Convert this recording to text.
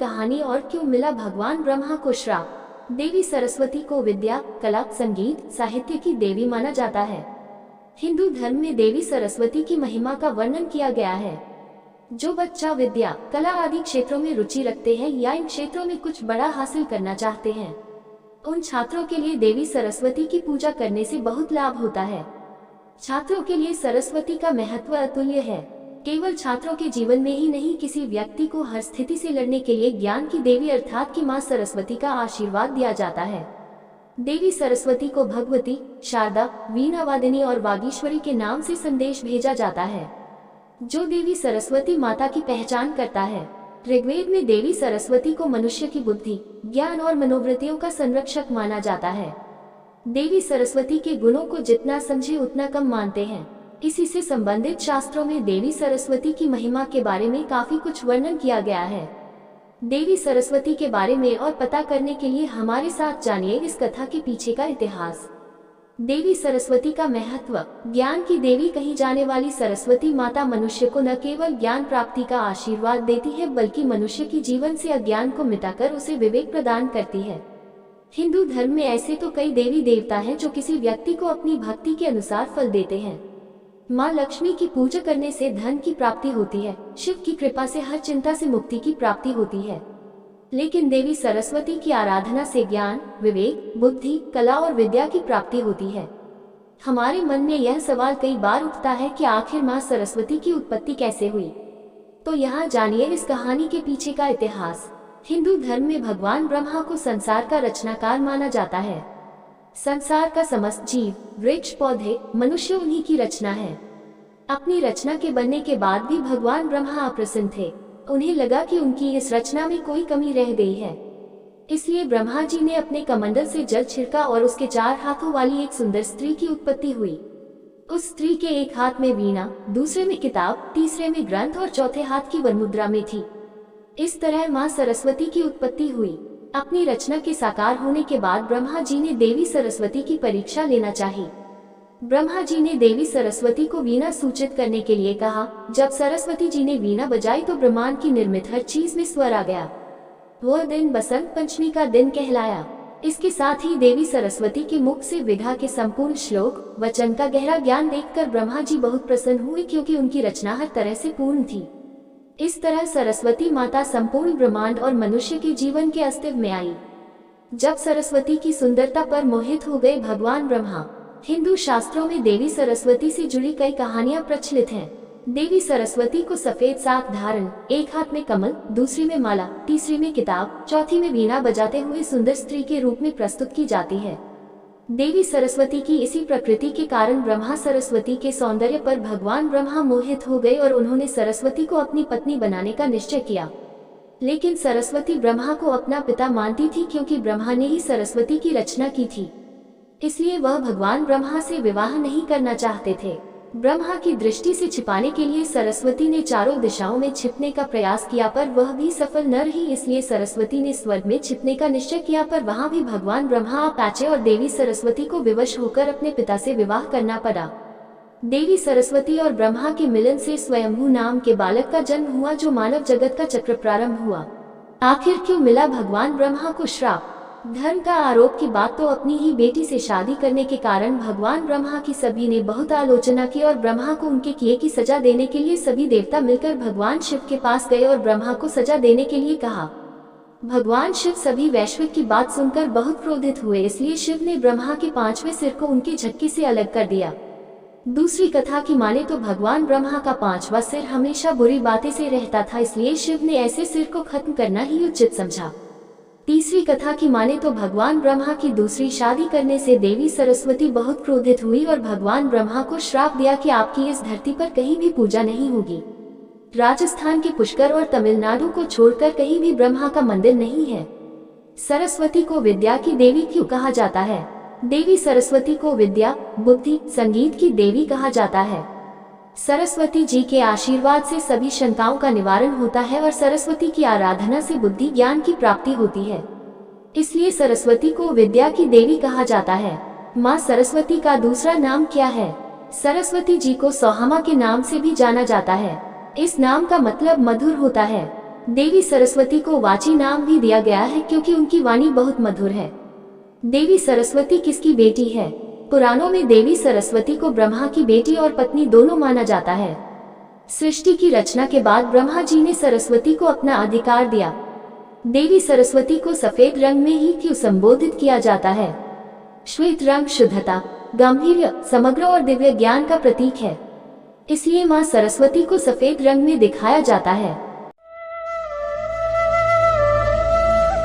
कहानी और क्यों मिला भगवान ब्रह्मा को श्राप। देवी सरस्वती को विद्या, कला, संगीत, साहित्य की देवी माना जाता है। हिंदू धर्म में देवी सरस्वती की महिमा का वर्णन किया गया है। जो बच्चा विद्या, कला आदि क्षेत्रों में रुचि रखते हैं या इन क्षेत्रों में कुछ बड़ा हासिल करना चाहते हैं, उन छात्रों के लिए देवी सरस्वती की पूजा करने से बहुत लाभ होता है। छात्रों के लिए सरस्वती का महत्व अतुल्य है। केवल छात्रों के जीवन में ही नहीं, किसी व्यक्ति को हर स्थिति से लड़ने के लिए ज्ञान की देवी अर्थात की मां सरस्वती का आशीर्वाद दिया जाता है। देवी सरस्वती को भगवती, शारदा, वीणावादिनी और वागीश्वरी के नाम से संदेश भेजा जाता है। जो देवी सरस्वती माता की पहचान करता है, ऋग्वेद में देवी सरस्वती को मनुष्य की बुद्धि, ज्ञान और मनोवृत्तियों का संरक्षक माना जाता है। देवी सरस्वती के गुणों को जितना समझे उतना कम मानते हैं। इसी से संबंधित शास्त्रों में देवी सरस्वती की महिमा के बारे में काफी कुछ वर्णन किया गया है। देवी सरस्वती के बारे में और पता करने के लिए हमारे साथ जानिए इस कथा के पीछे का इतिहास। देवी सरस्वती का महत्व। ज्ञान की देवी कही जाने वाली सरस्वती माता मनुष्य को न केवल ज्ञान प्राप्ति का आशीर्वाद देती है, बल्कि मनुष्य की जीवन से अज्ञान को मिटाकर उसे विवेक प्रदान करती है। हिंदू धर्म में ऐसे तो कई देवी देवता हैं जो किसी व्यक्ति को अपनी भक्ति के अनुसार फल देते हैं। माँ लक्ष्मी की पूजा करने से धन की प्राप्ति होती है। शिव की कृपा से हर चिंता से मुक्ति की प्राप्ति होती है। लेकिन देवी सरस्वती की आराधना से ज्ञान, विवेक, बुद्धि, कला और विद्या की प्राप्ति होती है। हमारे मन में यह सवाल कई बार उठता है कि आखिर माँ सरस्वती की उत्पत्ति कैसे हुई। तो यहाँ जानिए इस कहानी के पीछे का इतिहास। हिंदू धर्म में भगवान ब्रह्मा को संसार का रचनाकार माना जाता है। संसार का समस्त जीव, वृक्ष, पौधे, मनुष्य उन्हीं की रचना है। अपनी रचना के बनने के बाद भी भगवान ब्रह्मा अप्रसन्न थे। उन्हें लगा कि उनकी इस रचना में कोई कमी रह गई है। इसलिए ब्रह्मा जी ने अपने कमंडल से जल छिड़का और उसके 4 हाथों वाली एक सुंदर स्त्री की उत्पत्ति हुई। उस स्त्री के एक हाथ में वीणा, दूसरे में किताब, तीसरे में ग्रंथ और चौथे हाथ की वरमुद्रा में थी। इस तरह माँ सरस्वती की उत्पत्ति हुई। अपनी रचना के साकार होने के बाद ब्रह्मा जी ने देवी सरस्वती की परीक्षा लेना चाहिए। ब्रह्मा जी ने देवी सरस्वती को वीणा सूचित करने के लिए कहा। जब सरस्वती जी ने वीणा बजाई तो ब्रह्मांड की निर्मित हर चीज में स्वर आ गया। वह दिन बसंत पंचमी का दिन कहलाया। इसके साथ ही देवी सरस्वती के मुख से विधा के संपूर्ण श्लोक, वचन का गहरा ज्ञान देखकर ब्रह्मा जी बहुत प्रसन्न हुए, क्योंकि उनकी रचना हर तरह से पूर्ण थी। इस तरह सरस्वती माता संपूर्ण ब्रह्मांड और मनुष्य के जीवन के अस्तित्व में आई। जब सरस्वती की सुंदरता पर मोहित हो गए भगवान ब्रह्मा। हिंदू शास्त्रों में देवी सरस्वती से जुड़ी कई कहानियां प्रचलित हैं। देवी सरस्वती को सफेद साक धारण, एक हाथ में कमल, दूसरी में माला, तीसरी में किताब, चौथी में वीणा बजाते हुए सुंदर स्त्री के रूप में प्रस्तुत की जाती है। देवी सरस्वती की इसी प्रकृति के कारण ब्रह्मा सरस्वती के सौंदर्य पर भगवान ब्रह्मा मोहित हो गए और उन्होंने सरस्वती को अपनी पत्नी बनाने का निश्चय किया। लेकिन सरस्वती ब्रह्मा को अपना पिता मानती थी, क्योंकि ब्रह्मा ने ही सरस्वती की रचना की थी। इसलिए वह भगवान ब्रह्मा से विवाह नहीं करना चाहते थे। ब्रह्मा की दृष्टि से छिपाने के लिए सरस्वती ने चारों दिशाओं में छिपने का प्रयास किया, पर वह भी सफल न रही। इसलिए सरस्वती ने स्वर्ग में छिपने का निश्चय किया, पर वहां भी भगवान ब्रह्मा आ पहुंचे और देवी सरस्वती को विवश होकर अपने पिता से विवाह करना पड़ा। देवी सरस्वती और ब्रह्मा के मिलन से स्वयंभू नाम के बालक का जन्म हुआ, जो मानव जगत का चक्र प्रारंभ हुआ। आखिर क्यों मिला भगवान ब्रह्मा को श्राप। धर्म का आरोप की बात तो अपनी ही बेटी से शादी करने के कारण भगवान ब्रह्मा की सभी ने बहुत आलोचना की और ब्रह्मा को उनके किए की सजा देने के लिए सभी देवता मिलकर भगवान शिव के पास गए और ब्रह्मा को सजा देने के लिए कहा। भगवान शिव सभी वैश्विक की बात सुनकर बहुत क्रोधित हुए, इसलिए शिव ने ब्रह्मा के 5वें सिर को उनके झटके से अलग कर दिया। दूसरी कथा की माने तो भगवान ब्रह्मा का 5वां सिर हमेशा बुरी बातें से रहता था, इसलिए शिव ने ऐसे सिर को खत्म करना ही उचित समझा। तीसरी कथा की माने तो भगवान ब्रह्मा की दूसरी शादी करने से देवी सरस्वती बहुत क्रोधित हुई और भगवान ब्रह्मा को श्राप दिया कि आपकी इस धरती पर कहीं भी पूजा नहीं होगी। राजस्थान के पुष्कर और तमिलनाडु को छोड़कर कहीं भी ब्रह्मा का मंदिर नहीं है। सरस्वती को विद्या की देवी क्यों कहा जाता है। देवी सरस्वती को विद्या, बुद्धि, संगीत की देवी कहा जाता है। सरस्वती जी के आशीर्वाद से सभी शंकाओं का निवारण होता है और सरस्वती की आराधना से बुद्धि ज्ञान की प्राप्ति होती है। इसलिए सरस्वती को विद्या की देवी कहा जाता है। माँ सरस्वती का दूसरा नाम क्या है। सरस्वती जी को सौहामा के नाम से भी जाना जाता है। इस नाम का मतलब मधुर होता है। देवी सरस्वती को वाची नाम भी दिया गया है क्योंकि उनकी वाणी बहुत मधुर है। देवी सरस्वती किसकी बेटी है? पुराणों में देवी सरस्वती को ब्रह्मा की बेटी और पत्नी दोनों माना जाता है। सृष्टि की रचना के बाद ब्रह्मा जी ने सरस्वती को अपना अधिकार दिया। देवी सरस्वती को सफेद रंग में ही क्यों संबोधित किया जाता है? श्वेत रंग शुद्धता, गांधीर्य, समग्र और दिव्य ज्ञान का प्रतीक है, इसलिए मां सरस्वती को सफेद रंग में दिखाया जाता है।